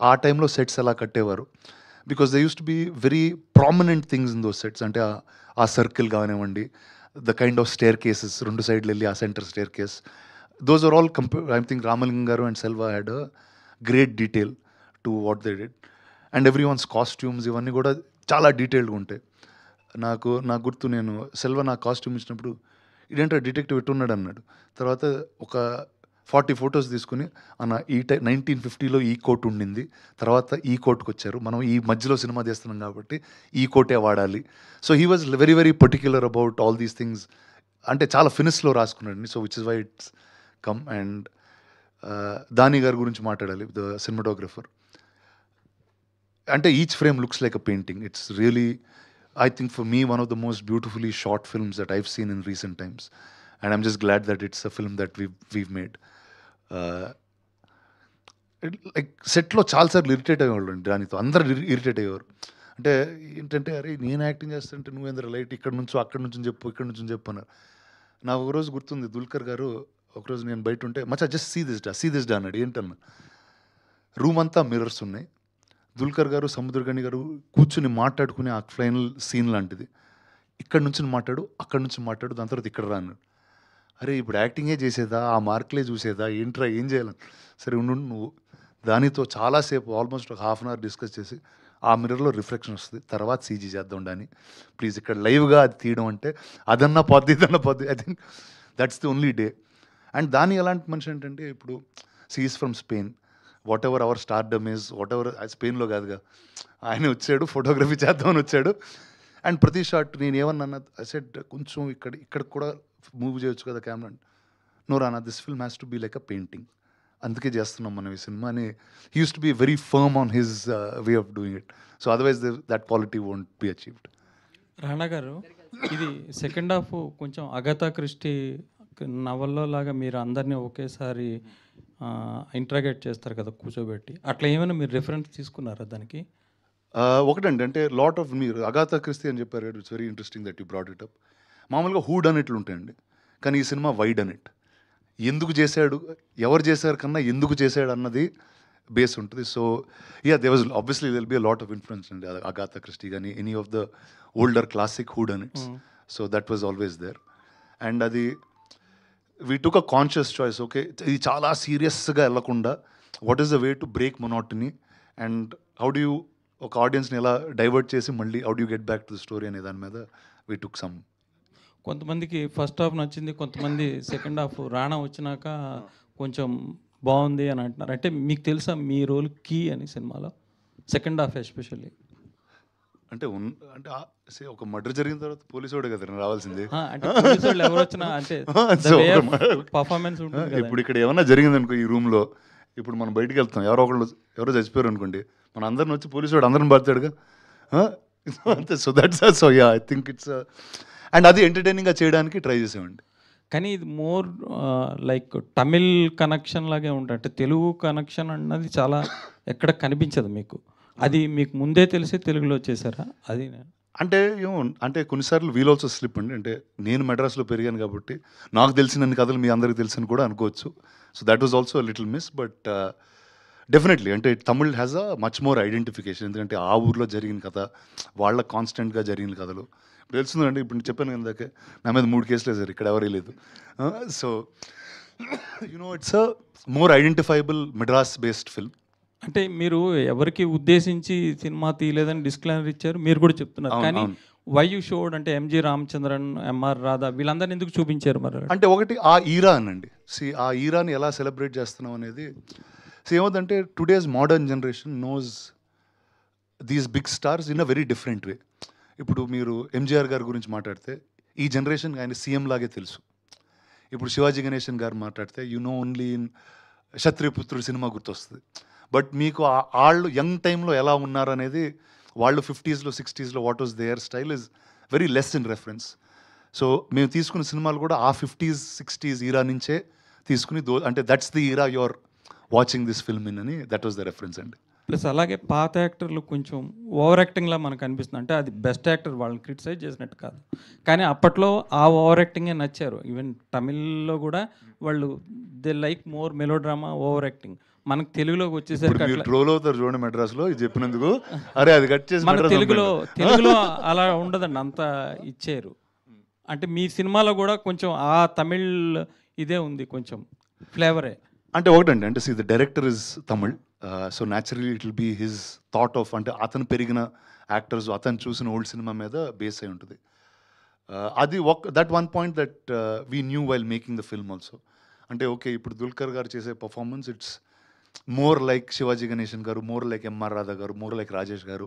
ఆ టైంలో సెట్స్ ఎలా కట్టేవారు. Because they used to be very prominent things in those sets. అంటే ఆ సర్కిల్ కానివ్వండి, the kind of staircases, 2 సైడ్లు వెళ్ళి ఆ centre staircase, those are all I think Ramalingam garu and Selva had a great detail to what they did. And everyone's costumes ఇవన్నీ కూడా చాలా డీటెయిల్డ్గా ఉంటాయి. నాకు గుర్తు, నేను సెల్వా నాకు కాస్ట్యూమ్ ఇచ్చినప్పుడు, ఇదేంటో డిటెక్టివ్ ఎట్టున్నాడు అన్నాడు. తర్వాత ఒక 40 ఫొటోస్ తీసుకుని, అన్న ఈ 1950లో ఈ కోట్ ఉండింది, తర్వాత ఈ కోట్కి వచ్చారు, మనం ఈ మధ్యలో సినిమా తీస్తున్నాం కాబట్టి ఈ కోటే వాడాలి. So he was very very particular about all these things. అంటే చాలా ఫినిష్లో రాసుకున్నాడు. So which is why it's come. And దాని గారి గురించి మాట్లాడాలి, ద సినిమాటోగ్రఫర్. అంటే each frame looks like a painting. It's really, I think for me, one of the most beautifully shot films that I've seen in recent times. And I'm just glad that it's a film that we've made. Like సెట్లో చాలాసార్లు irritate అయ్యేవాళ్ళు దానితో, అందరు irritate అయ్యేవారు. అంటే ఏంటంటే, అరే నేను యాక్టింగ్ చేస్తుంటే నువ్వేంద్ర లైట్ ఇక్కడ నుంచో అక్కడ నుంచి చెప్పు, ఇక్కడ నుంచి చెప్పు అన్నారు. నాకు ఒకరోజు గుర్తుంది, దుల్కర్ గారు ఒకరోజు నేను బయట ఉంటే, మచ్చా జస్ట్ సీ దిస్ డా అన్నాడు. ఏంటన్నా, రూమ్ అంతా మిర్రర్స్ ఉన్నాయి, దుల్కర్ గారు సముద్రగని గారు కూర్చుని మాట్లాడుకునే ఆ ఫైనల్ సీన్ లాంటిది, ఇక్కడ నుంచి మాట్లాడు, అక్కడ నుంచి మాట్లాడు, దాని తర్వాత ఇక్కడ రాను. అరే ఇప్పుడు యాక్టింగే చేసేదా, ఆ మార్కులే చూసేదా, ఏంట్రా ఏం చేయాలని. సరే ఉండు, నువ్వు దానితో చాలాసేపు ఆల్మోస్ట్ ఒక హాఫ్ అన్ అవర్ డిస్కస్ చేసి, ఆ మిర్రర్లో రిఫ్లెక్షన్ వస్తుంది, తర్వాత సీజీ చేద్దాం అని, ప్లీజ్ ఇక్కడ లైవ్గా అది తీయడం అంటే అదన్నా పోద్ది, ఇదన్నా పోద్ది. I think that's the only day. And దాని ఎలాంటి మనిషి ఏంటంటే, ఇప్పుడు సీఈస్ from Spain, whatever our stardom is, whatever, స్పెయిన్లో కాదుగా, ఆయన వచ్చాడు ఫోటోగ్రఫీ చేద్దామని వచ్చాడు. అండ్ ప్రతి షాట్ నేను ఏమన్నా సెట్ కొంచెం ఇక్కడ కూడా మూవ్ చేయొచ్చు కదా camera. No Rana, this film has to be like a painting, అందుకే చేస్తున్నాం మనం ఈ సినిమా అని. He use to be very firm on his way of doing it. So otherwise that quality won't be achieved. Rana garu, ఇది సెకండ్ హాఫ్ కొంచెం Agatha Christie నవల్లో లాగా మీరు అందరినీ ఒకేసారి ఇంట్రాగేట్ చేస్తారు కదా కూర్చోబెట్టి, అట్లా ఏమైనా మీరు రిఫరెన్స్ తీసుకున్నారా దానికి? ఒకటండి, అంటే లాట్ ఆఫ్, మీరు అగాథా క్రిస్టీ అని చెప్పారు, it's very interesting that you brought it up. మామూలుగా హూ డన్ ఇట్లు ఉంటాయండి, కానీ ఈ సినిమా వై డన్ ఇట్, ఎందుకు చేశాడు, ఎవరు చేశారు కన్నా ఎందుకు చేశాడు అన్నది బేస్ ఉంటుంది. So yeah, they was obviously will be a lot of influence అండి, అగాథా క్రిస్టీ కానీ any of the older classic whodunits. So that was always there. And అది we took a conscious choice. Okay, ఇది చాలా సీరియస్గా వెళ్ళకుండా, what is the way to break monotony, and how do you ఒక ఆడియన్స్ని ఎలా divert చేసి మళ్ళీ how do get back to the story అనే దాని మీద వీ టుక్ సమ్. కొంతమందికి ఫస్ట్ హాఫ్ నచ్చింది, కొంతమంది సెకండ్ హాఫ్ రాణా వచ్చినాక కొంచెం బాగుంది అని అంటున్నారు. అంటే మీకు తెలుసా మీ రోల్ కీ అని సినిమాలో, సెకండ్ హాఫ్ ఎస్పెషల్లీ? అంటే అంటే ఒక మర్డర్ జరిగిన తర్వాత పోలీసు వాడే కదా రావాల్సింది. అంటే పోలీసు వాళ్ళు ఎవరు వచ్చినా అంటే పర్ఫార్మెన్స్ ఉంటుంది. ఇప్పుడు ఇక్కడ ఏమన్నా జరిగింది అనుకో ఈ రూమ్లో, ఇప్పుడు మనం బయటికి వెళ్తాం, ఎవరో చచ్చిపోయారు అనుకోండి, మన అందరిని వచ్చి పోలీసు వాడు అందరిని పడతాడుగా అంతే. So that's so yeah, I think it's, and అది ఎంటర్టైనింగ్గా చేయడానికి ట్రై చేసామండి. కానీ ఇది మోర్ లైక్ తమిళ్ కనెక్షన్ లాగే ఉంటుంది, అంటే తెలుగు కనెక్షన్ అన్నది చాలా ఎక్కడ కనిపించదు మీకు. అది మీకు ముందే తెలిసి తెలుగులో వచ్చేసారా? అది అంటే ఏమో, అంటే కొన్నిసార్లు వీల్ ఆల్సో స్లిప్ అండి. అంటే నేను మెడ్రాస్లో పెరిగాను కాబట్టి నాకు తెలిసినన్ని కథలు మీ అందరికీ తెలుసని కూడా అనుకోవచ్చు. So that was also little miss, but definitely అంటే Tamil has a much more identification. ఎందుకంటే ఆ ఊర్లో జరిగిన కథ, వాళ్ళ కాన్స్టెంట్గా జరిగిన కథలు తెలుస్తుందండి. ఇప్పుడు నేను చెప్పాను ఇందాకే, నా మీద 3 కేసులు వేసారు, ఇక్కడ ఎవరే లేదు. So you know it's a more identifiable Madras based film. అంటే మీరు ఎవరికి ఉద్దేశించి సినిమా తీయలేదని డిస్క్లైమర్ ఇచ్చారు, మీరు కూడా చెప్తున్నారు. కానీ వై యూ షోడ్ అంటే ఎంజి రామచంద్రన్, ఎంఆర్ రాధా వీళ్ళందరినీ ఎందుకు చూపించారు మరి? అంటే ఒకటి ఆ ఈరా అనండి, ఆ ఈరాని ఎలా సెలబ్రేట్ చేస్తున్నాం అనేది. ఏమవుతుందంటే today's modern generation knows these big stars in a very different way. ఇప్పుడు మీరు ఎంజీఆర్ గారి గురించి మాట్లాడితే ఈ జనరేషన్ ఆయన సీఎం లాగే తెలుసు. ఇప్పుడు శివాజీ గణేశన్ గారు మాట్లాడితే ఓన్లీ ఇన్ క్షత్రియపుత్రుడు సినిమా గుర్తొస్తుంది. బట్ మీకు వాళ్ళు యంగ్ టైంలో ఎలా ఉన్నారు అనేది, వాళ్ళు 50s, 60s what was their style is very less in reference. So మేము తీసుకున్న సినిమాలు కూడా ఆ 50s, 60s ఈరా నుంచే తీసుకుని, అంటే that's the era you're watching this film in అని, దట్ వాజ్ ద రెఫరెన్స్ అండి. ప్లస్ అలాగే పాత యాక్టర్లు కొంచెం ఓవర్ యాక్టింగ్లా మనకు అనిపిస్తుంది. అంటే అది బెస్ట్ యాక్టర్, వాళ్ళని క్రిటిసైజ్ చేసినట్టు కాదు, కానీ అప్పట్లో ఆ ఓవర్ యాక్టింగే నచ్చారు. ఈవెన్ తమిళ్లో కూడా వాళ్ళు they like more melodrama, over acting. మనకు తెలుగులోకి ఇప్పుడు వచ్చేసరికి మీరు అట్లా ట్రోల్ అవుతారు చూడండి మెడ్రాస్లో ఇది చెప్పినందుకు. అరే అది కట్ చేసి మన మెడ్రాస్ తెలుగులో పంపండి. తెలుగులో అలా ఉండదండి, అంత ఇచ్చారు. అంటే మీ సినిమాలో కూడా కొంచెం ఆ తమిళ్ ఇదే ఉంది, కొంచెం ఫ్లేవరే. అంటే ఒకటండి, అంటే the director is Tamil, so naturally it will be his thought of, అంటే అతను పెరిగిన యాక్టర్స్, అతను చూసిన ఓల్డ్ సినిమా మీద బేస్ అయి ఉంటుంది. అది that one point that we knew while making the film also. అంటే ఓకే, ఇప్పుడు దుల్కర్ గారు చేసే performance it's more like Shivaji Ganesan గారు, మోర్ లైక్ ఎంఆర్ రాధా గారు, మోర్ లైక్ రాజేష్ గారు,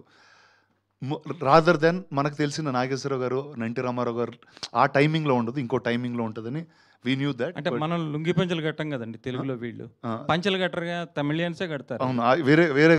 రాదర్ దెన్ మనకు తెలిసిన నాగేశ్వరరావు గారు, ఎన్టీ రామారావు గారు ఆ టైమింగ్లో ఉండదు, ఇంకో టైమింగ్లో ఉంటుందని వీ న్యూ దట్. అంటే మనం లుంగి పంచలు కట్టం కదండి తెలుగులో, వీళ్ళు పంచలు కట్టరుగా, తమిళియన్సే కడతారు. అవును, వేరే వేరే